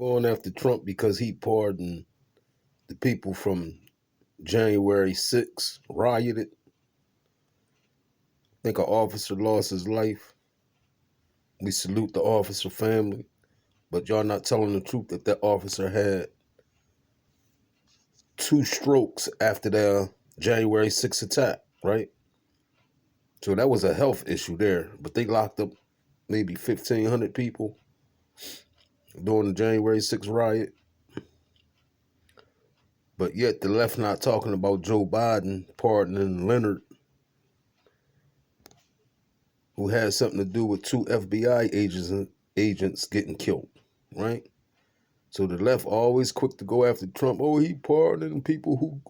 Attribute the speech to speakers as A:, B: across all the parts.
A: going after Trump because he pardoned the people from January 6th, rioted. I think an officer lost his life. We salute the officer family, but y'all not telling the truth that officer had 2 strokes after the January 6th attack, right? So that was a health issue there, but they locked up maybe 1,500 people during the January 6th riot. But yet the left not talking about Joe Biden pardoning Leonard, who had something to do with 2 FBI agents getting killed, right? So the left always quick to go after Trump. Oh, he pardoning people who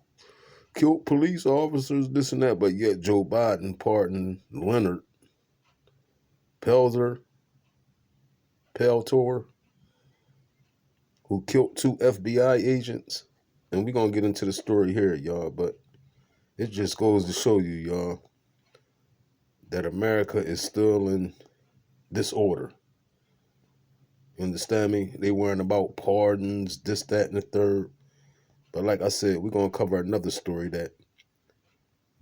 A: killed police officers, this and that. But yet Joe Biden pardoned Leonard Peltier, who killed 2 FBI agents. And we're going to get into the story here, y'all. But it just goes to show you, y'all, that America is still in disorder. You understand me? They weren't about pardons, this, that, and the third. But like I said, we're going to cover another story that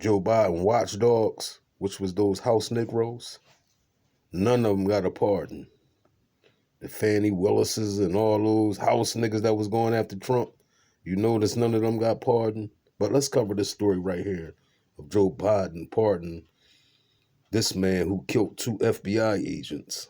A: Joe Biden watchdogs, which was those house Negroes, none of them got a pardon. The Fannie Willises and all those house niggas that was going after Trump, you notice none of them got pardoned. But let's cover this story right here of Joe Biden pardoning this man who killed 2 FBI agents.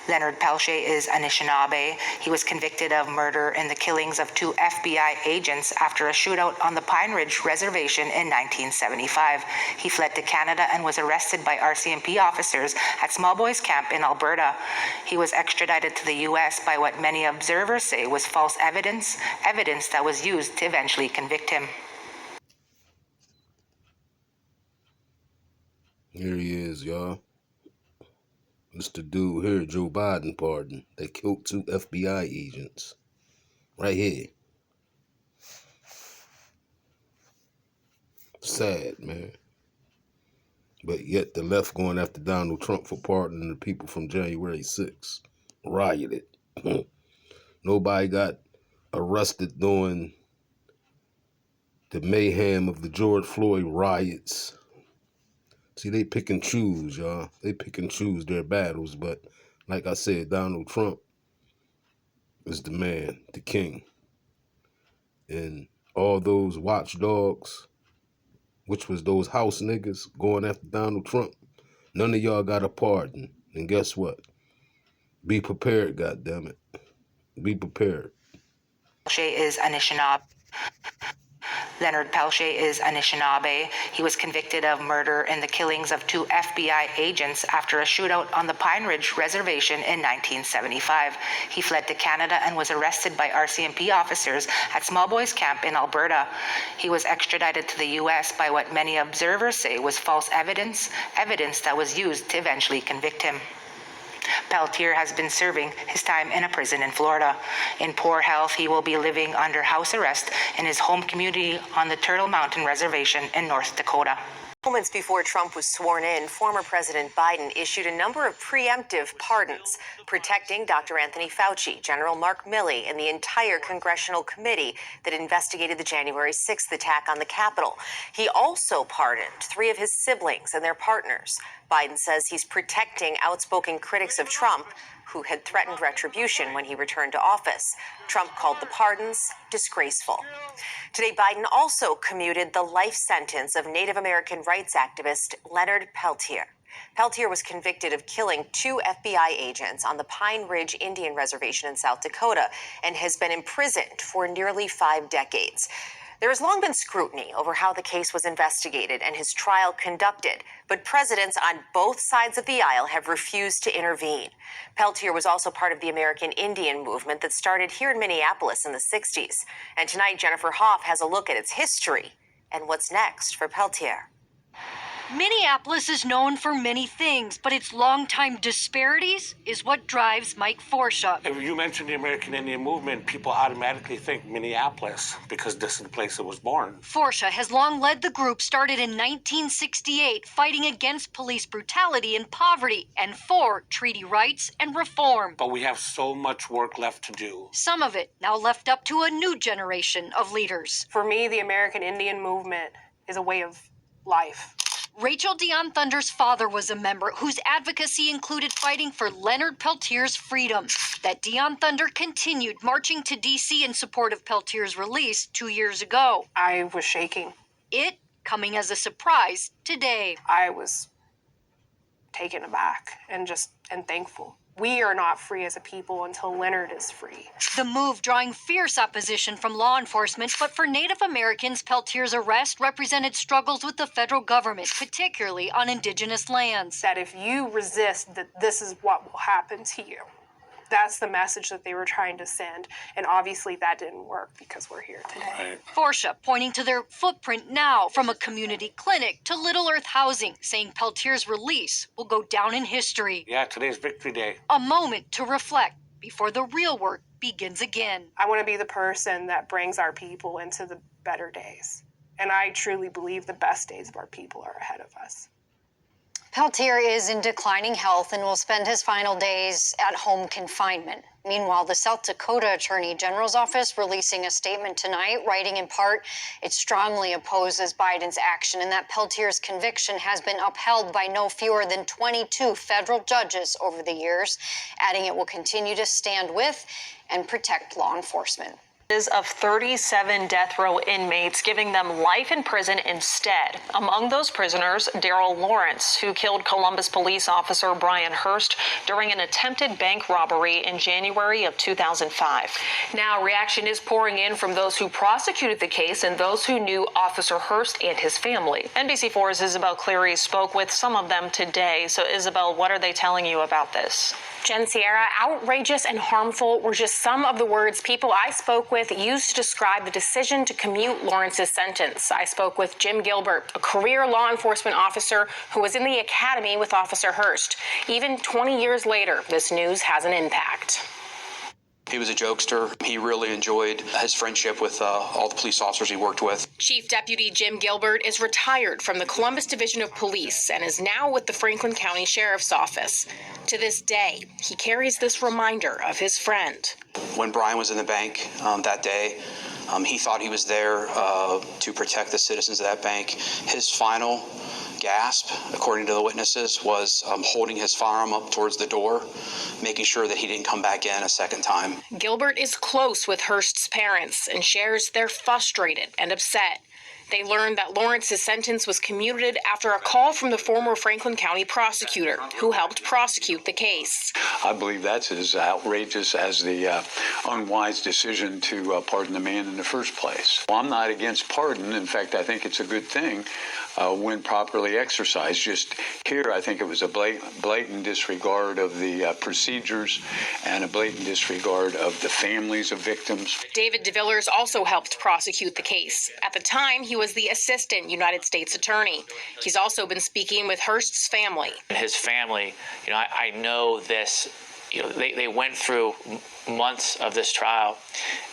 B: Leonard Peltier is Anishinaabe. He was convicted of murder in the killings of 2 FBI agents after a shootout on the Pine Ridge Reservation in 1975. He fled to Canada and was arrested by RCMP officers at Small Boys Camp in Alberta. He was extradited to the U.S. by what many observers say was false evidence that was used to eventually convict him.
A: Here he is, y'all. It's the dude here, Joe Biden pardon. They killed 2 FBI agents. Right here. Sad, man. But yet the left going after Donald Trump for pardoning the people from January 6th. Rioted. Nobody got arrested during the mayhem of the George Floyd riots. See, they pick and choose, y'all. They pick and choose their battles. But like I said, Donald Trump is the man, the king. And all those watchdogs, which was those house niggas going after Donald Trump, none of y'all got a pardon. And guess what? Be prepared, goddammit. Be prepared.
B: Is Anishinaabe. Leonard Peltier is Anishinaabe. He was convicted of murder in the killings of 2 FBI agents after a shootout on the Pine Ridge Reservation in 1975. He fled to Canada and was arrested by RCMP officers at Small Boys Camp in Alberta. He was extradited to the U.S. by what many observers say was false evidence that was used to eventually convict him. Peltier has been serving his time in a prison in Florida. In poor health, he will be living under house arrest in his home community on the Turtle Mountain Reservation in North Dakota.
C: Moments before Trump was sworn in, former President Biden issued a number of preemptive pardons, protecting Dr. Anthony Fauci, General Mark Milley, and the entire congressional committee that investigated the January 6th attack on the Capitol. He also pardoned 3 of his siblings and their partners. Biden says he's protecting outspoken critics of Trump who had threatened retribution when he returned to office. Trump called the pardons disgraceful. Today, Biden also commuted the life sentence of Native American rights activist Leonard Peltier. Peltier was convicted of killing 2 FBI agents on the Pine Ridge Indian Reservation in South Dakota and has been imprisoned for nearly 5 decades. There has long been scrutiny over how the case was investigated and his trial conducted, but presidents on both sides of the aisle have refused to intervene. Peltier was also part of the American Indian movement that started here in Minneapolis in the 60s. And tonight, Jennifer Hoff has a look at its history and what's next for Peltier.
D: Minneapolis is known for many things, but its longtime disparities is what drives Mike Forsha.
E: If you mention the American Indian movement, people automatically think Minneapolis because this is the place it was born.
D: Forsha has long led the group started in 1968, fighting against police brutality and poverty and for treaty rights and reform.
E: But we have so much work left to do.
D: Some of it now left up to a new generation of leaders.
F: For me, the American Indian movement is a way of life.
D: Rachel Dion Thunder's father was a member whose advocacy included fighting for Leonard Peltier's freedom. That Dion Thunder continued marching to D.C. in support of Peltier's release 2 years ago.
F: I was shaking.
D: It coming as a surprise today.
F: I was taken aback and thankful. We are not free as a people until Leonard is free.
D: The move drawing fierce opposition from law enforcement, but for Native Americans, Peltier's arrest represented struggles with the federal government, particularly on indigenous lands.
F: That if you resist, that this is what will happen to you. That's the message that they were trying to send. And obviously that didn't work because we're here today.
E: Right.
D: Forsha pointing to their footprint now, from a community clinic to Little Earth housing, saying Peltier's release will go down in history.
E: Yeah, today's Victory Day.
D: A moment to reflect before the real work begins again.
F: I want to be the person that brings our people into the better days. And I truly believe the best days of our people are ahead of us.
G: Peltier is in declining health and will spend his final days at home confinement. Meanwhile, the South Dakota Attorney General's office releasing a statement tonight, writing in part, it strongly opposes Biden's action and that Peltier's conviction has been upheld by no fewer than 22 federal judges over the years, adding it will continue to stand with and protect law enforcement.
H: Of 37 death row inmates, giving them life in prison instead. Among those prisoners, Daryl Lawrence, who killed Columbus police officer Bryan Hurst during an attempted bank robbery in January of 2005. Now, reaction is pouring in from those who prosecuted the case and those who knew Officer Hurst and his family. NBC4's Isabel Cleary spoke with some of them today. So, Isabel, what are they telling you about this?
I: Jen Sierra, outrageous and harmful were just some of the words people I spoke with used to describe the decision to commute Lawrence's sentence. I spoke with Jim Gilbert, a career law enforcement officer who was in the academy with Officer Hurst. Even 20 years later, this news has an impact.
J: He was a jokester. He really enjoyed his friendship with all the police officers he worked with.
I: Chief Deputy Jim Gilbert is retired from the Columbus Division of Police and is now with the Franklin County Sheriff's Office. To this day, he carries this reminder of his friend.
J: When Bryan was in the bank that day, he thought he was there to protect the citizens of that bank. His final gasp, according to the witnesses, was holding his firearm up towards the door, making sure that he didn't come back in a second time.
I: Gilbert is close with Hurst's parents and shares they're frustrated and upset. They learned that Lawrence's sentence was commuted after a call from the former Franklin County prosecutor who helped prosecute the case.
K: I believe that's as outrageous as the unwise decision to pardon the man in the first place. Well, I'm not against pardon. In fact, I think it's a good thing when properly exercised. Just here, I think it was a blatant disregard of the procedures and a blatant disregard of the families of victims.
I: David DeVillers also helped prosecute the case. At the time, he was the assistant United States attorney. He's also been speaking with Hurst's family.
L: His family, I know this, they went through months of this trial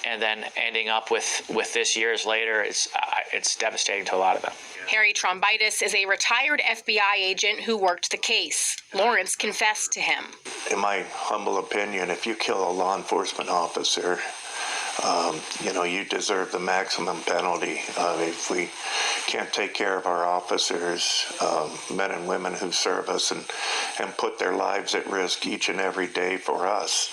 L: and then ending up with this years later, it's devastating to a lot of them.
I: Harry Trombitis is a retired FBI agent who worked the case. Lawrence confessed to him.
M: In my humble opinion, if you kill a law enforcement officer, you deserve the maximum penalty. If we can't take care of our officers, men and women who serve us and put their lives at risk each and every day for us,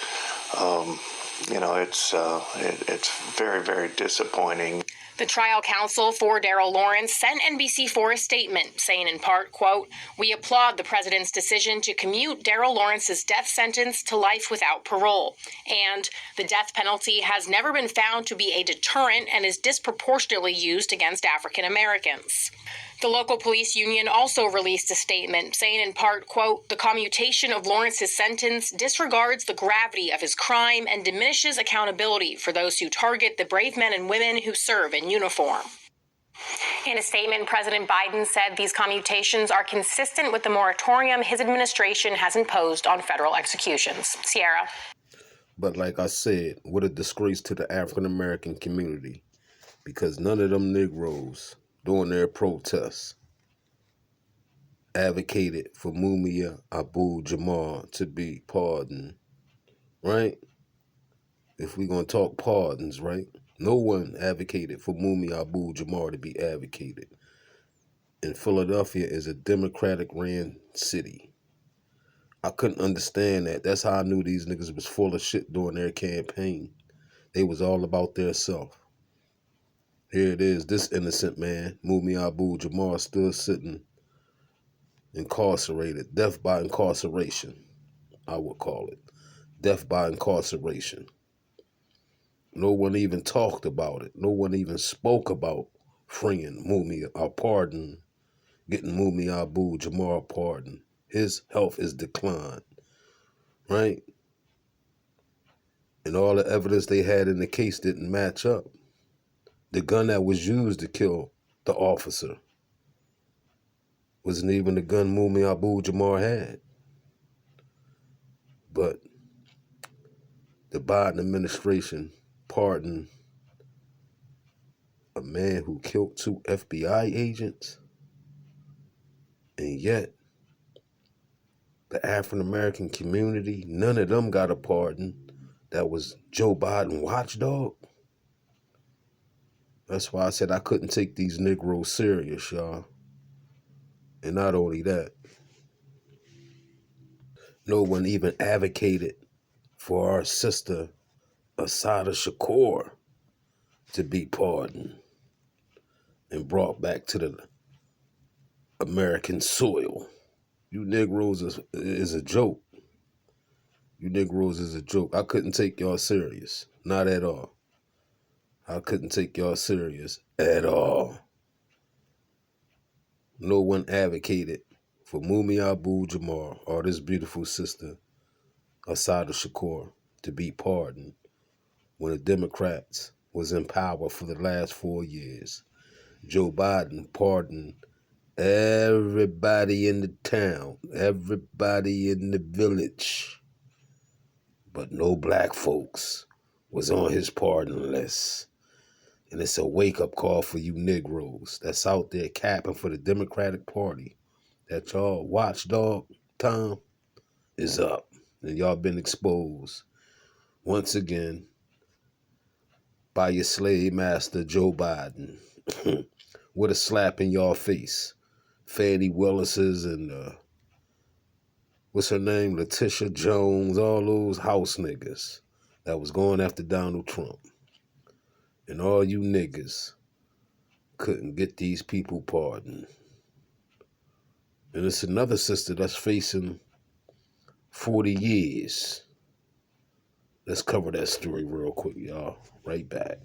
M: it's very, very disappointing.
I: The trial counsel for Daryl Lawrence sent NBC4 a statement saying in part, quote, "We applaud the president's decision to commute Daryl Lawrence's death sentence to life without parole. And the death penalty has never been found to be a deterrent and is disproportionately used against African Americans." The local police union also released a statement saying in part, quote, "The commutation of Lawrence's sentence disregards the gravity of his crime and diminishes accountability for those who target the brave men and women who serve in uniform." In a statement, President Biden said these commutations are consistent with the moratorium his administration has imposed on federal executions. Sierra.
A: But like I said, what a disgrace to the African American community, because none of them Negroes during their protests advocated for Mumia Abu-Jamal to be pardoned, right? If we're going to talk pardons, right? No one advocated for Mumia Abu-Jamal to be advocated. And Philadelphia is a Democratic-ran city. I couldn't understand that. That's how I knew these niggas was full of shit during their campaign. They was all about their self. Here it is, this innocent man, Mumia Abu-Jamal, still sitting incarcerated. Death by incarceration, I would call it. Death by incarceration. No one even talked about it. No one even spoke about freeing Mumia, or getting Mumia Abu-Jamal pardoned. His health is declined, right? And all the evidence they had in the case didn't match up. The gun that was used to kill the officer wasn't even the gun Mumia Abu-Jamal had. But the Biden administration pardoned a man who killed 2 FBI agents, and yet the African-American community, none of them got a pardon. That was Joe Biden watchdog. That's why I said I couldn't take these Negroes serious, y'all. And not only that, no one even advocated for our sister Assata Shakur to be pardoned and brought back to the American soil. You Negroes is a joke. You Negroes is a joke. I couldn't take y'all serious. Not at all. I couldn't take y'all serious at all. No one advocated for Mumia Abu-Jamal or this beautiful sister, Assata Shakur, to be pardoned when the Democrats was in power for the last 4 years. Joe Biden pardoned everybody in the town, everybody in the village, but no black folks was on his pardon list. And it's a wake-up call for you Negroes that's out there capping for the Democratic Party. That y'all watchdog time is up. And y'all been exposed once again by your slave master, Joe Biden. With a slap in y'all face. Fannie Willis's and, what's her name? Letitia Jones, all those house niggas that was going after Donald Trump. And all you niggas couldn't get these people pardoned. And it's another sister that's facing 40 years. Let's cover that story real quick, y'all. Right back.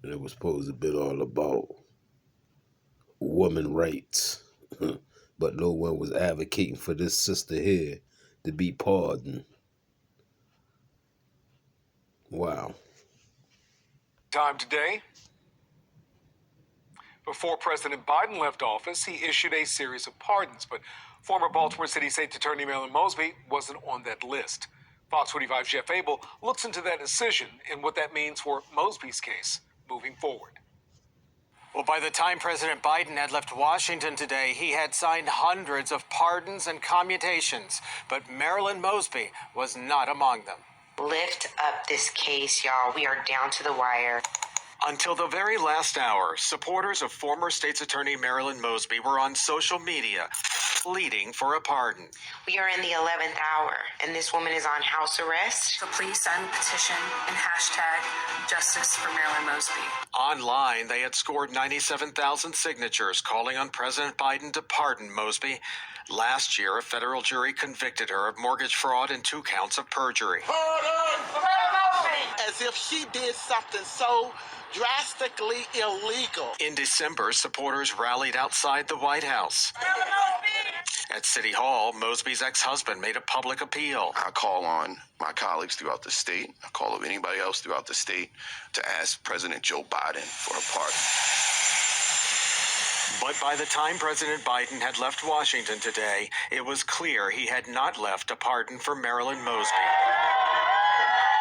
A: And it was supposed to be all about woman rights. But no one was advocating for this sister here to be pardoned. Wow.
N: Time today. Before President Biden left office, he issued a series of pardons, but former Baltimore City State Attorney Marilyn Mosby wasn't on that list. Fox 45's Jeff Abel looks into that decision and what that means for Mosby's case moving forward.
O: Well, by the time President Biden had left Washington today, he had signed hundreds of pardons and commutations, but Marilyn Mosby was not among them.
B: Lift up this case, y'all. We are down to the wire.
O: Until the very last hour, supporters of former State's Attorney Marilyn Mosby were on social media pleading for a pardon.
B: We are in the 11th hour, and this woman is on house arrest.
P: So please send petition and hashtag justice for Marilyn Mosby.
O: Online, they had scored 97,000 signatures calling on President Biden to pardon Mosby. Last year, a federal jury convicted her of mortgage fraud and 2 counts of perjury.
Q: Pardon! As if she did something so drastically illegal.
O: In December, supporters rallied outside the White House. At City Hall, Mosby's ex-husband made a public appeal.
R: I call on my colleagues throughout the state, I call on anybody else throughout the state to ask President Joe Biden for a pardon.
O: But by the time President Biden had left Washington today, it was clear he had not left a pardon for Marilyn Mosby.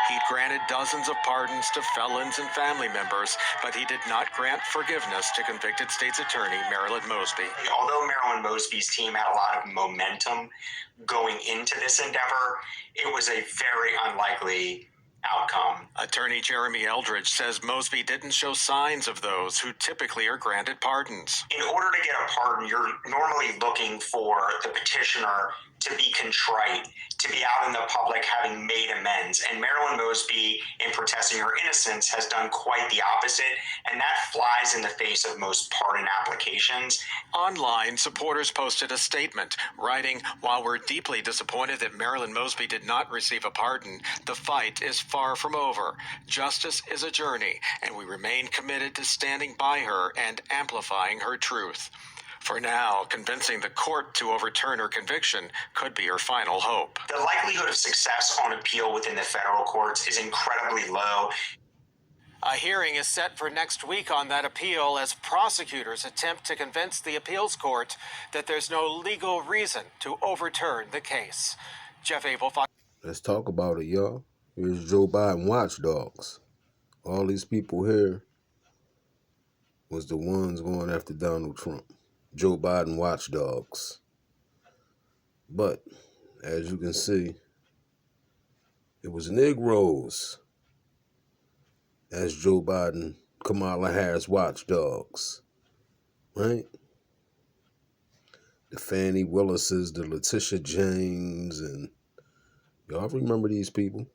O: He'd granted dozens of pardons to felons and family members, but he did not grant forgiveness to convicted state's attorney Marilyn Mosby.
S: Although Marilyn Mosby's team had a lot of momentum going into this endeavor, it was a very unlikely outcome.
O: Attorney Jeremy Eldridge says Mosby didn't show signs of those who typically are granted pardons.
S: In order to get a pardon, you're normally looking for the petitioner to be contrite, to be out in the public having made amends. And Marilyn Mosby, in protesting her innocence, has done quite the opposite, and that flies in the face of most pardon applications.
O: Online, supporters posted a statement, writing, "While we're deeply disappointed that Marilyn Mosby did not receive a pardon, the fight is far from over. Justice is a journey, and we remain committed to standing by her and amplifying her truth." For now, convincing the court to overturn her conviction could be her final hope.
S: The likelihood of success on appeal within the federal courts is incredibly low.
O: A hearing is set for next week on that appeal as prosecutors attempt to convince the appeals court that there's no legal reason to overturn the case. Jeff Abel.
A: Let's talk about it, y'all. Here's Joe Biden watchdogs. All these people here was the ones going after Donald Trump. Joe Biden watchdogs. But, as you can see, it was Negroes as Joe Biden, Kamala Harris watchdogs. Right? The Fannie Willises, the Letitia James, and y'all remember these people?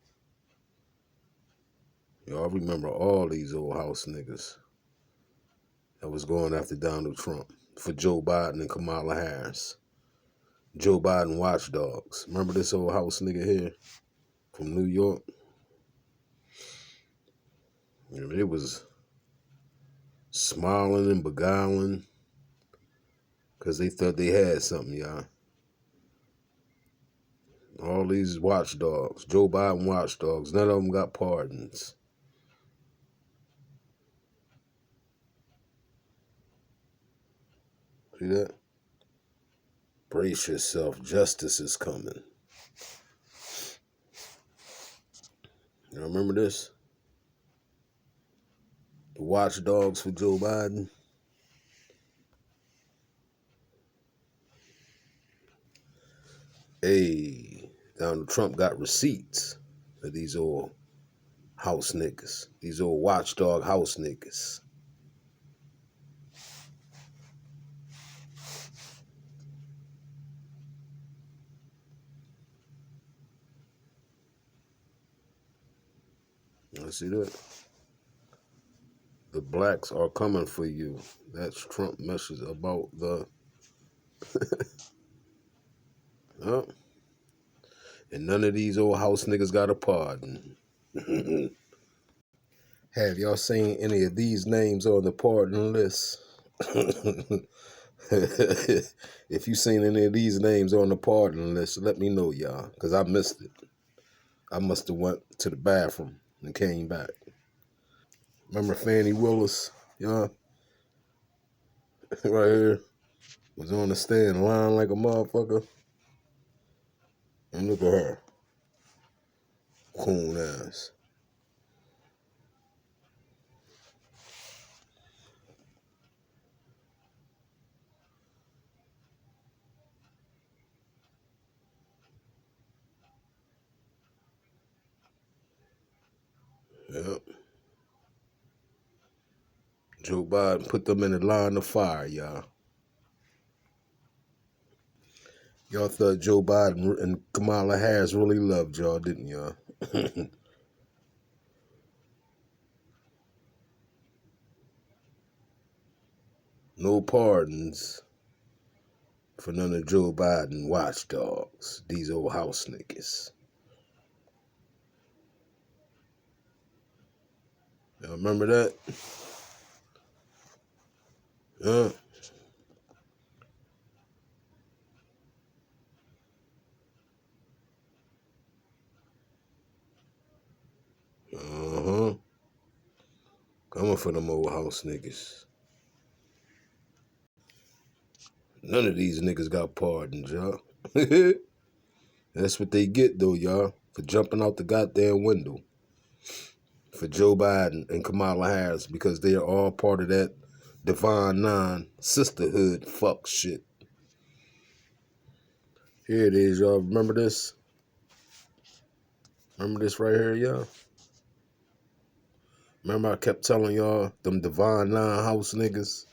A: Y'all remember all these old house niggas that was going after Donald Trump for Joe Biden and Kamala Harris. Joe Biden watchdogs. Remember this old house nigga here from New York? It was smiling and beguiling because they thought they had something, y'all. All these watchdogs, Joe Biden watchdogs, none of them got pardons. See that? Brace yourself, justice is coming. You remember this? The watchdogs for Joe Biden. Hey, Donald Trump got receipts of these old house niggas, these old watchdog house niggas. I see that. The blacks are coming for you. That's Trump message about the... Oh. And none of these old house niggas got a pardon. Have y'all seen any of these names on the pardon list? If you seen any of these names on the pardon list, let me know, y'all, because I missed it. I must have went to the bathroom and came back. Remember Fannie Willis, y'all? Right here. Was on the stand lying like a motherfucker. And look at her. Coon ass. Yep. Joe Biden put them in the line of fire, y'all. Y'all thought Joe Biden and Kamala Harris really loved y'all, didn't y'all? No pardons for none of Joe Biden watchdogs, these old house niggas. Y'all remember that? Yeah. Coming for them old house niggas. None of these niggas got pardoned, y'all. That's what they get, though, y'all, for jumping out the goddamn window. For Joe Biden and Kamala Harris, because they are all part of that Divine Nine sisterhood fuck shit. Here it is, y'all. Remember this? Remember this right here, y'all? Remember I kept telling y'all, them Divine Nine house niggas,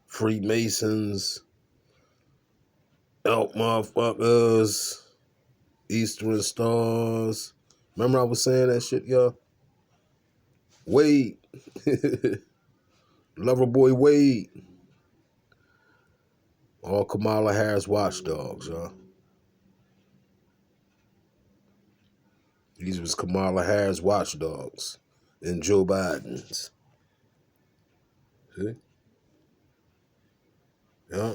A: Freemasons, elk motherfuckers, Eastern Stars. Remember I was saying that shit, y'all? Wade. Loverboy Wade. All Kamala Harris watchdogs, y'all. These was Kamala Harris watchdogs and Joe Biden's. See? Yeah.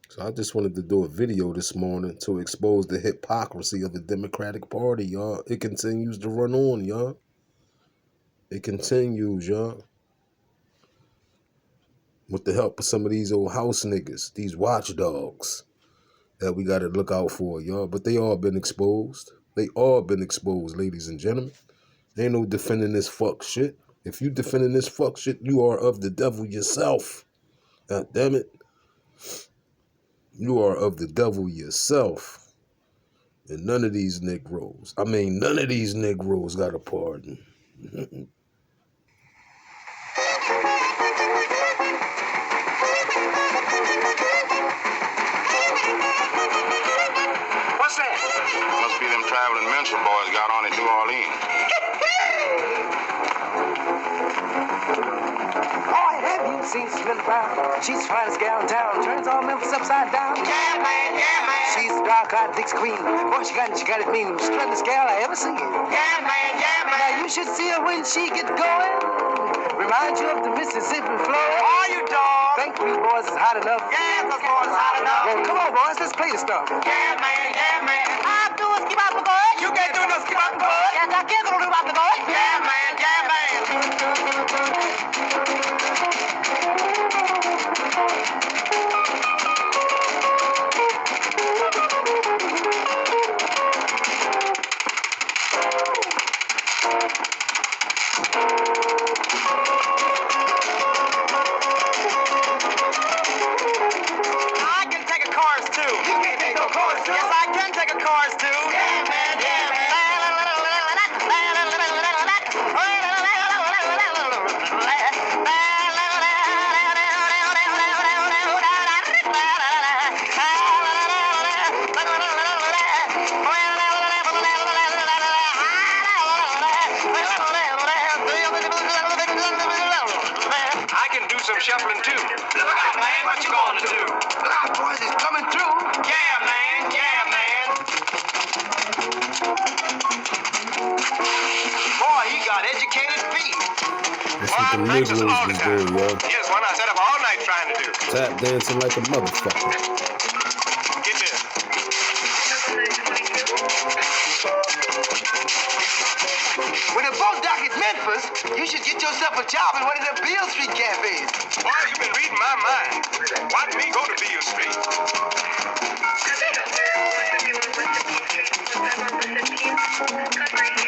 A: So I just wanted to do a video this morning to expose the hypocrisy of the Democratic Party, y'all. It continues to run on, y'all. It continues, y'all. With the help of some of these old house niggas, these watchdogs that we got to look out for, y'all. But they all been exposed. They all been exposed, ladies and gentlemen. Ain't no defending this fuck shit. If you defending this fuck shit, you are of the devil yourself. God damn it. You are of the devil yourself. And none of these Negroes, got a pardon.
T: What's that? Must be them traveling mental boys got on at New Orleans.
U: Boy, have you seen Slim Brown? She's the finest gal in town. Turns all Memphis upside down. Yeah, man, yeah, man. She's the dark-eyed Dick's queen. Boy, she got it mean. Struttingest gal I ever seen. Yeah, man, yeah, man. Now, you should see her when she gets going. Reminds you of the Mississippi flow. Oh, you dog. Think you boys is hot enough? Yeah, those boys is hot enough. Well, come on, boys. Let's play the stuff. Yeah, man, yeah, man. I do a skip out the boy. You can't do no skip out the boy. Yes, I can do about the boy. Yeah, man, yeah, man. I can take a chorus too. You can take no chorus too. Yes, I can take a chorus too. Yeah, man, yeah, man.
T: I can do some shuffling too. Look out, man, what you gonna do? Look out, boys, it's coming through. Yeah, man, yeah, man. Boy, he got educated feet.
A: That's what the Negroes was doing, y'all.
T: Here's one I sat up all night trying to do.
A: Tap dancing like a motherfucker.
T: Get this.
U: When the boat dock is Memphis, you should get yourself a job in one of them Beale Street cafes.
T: Boy, you've been reading my mind. Watch me go to Beale Street.
V: Country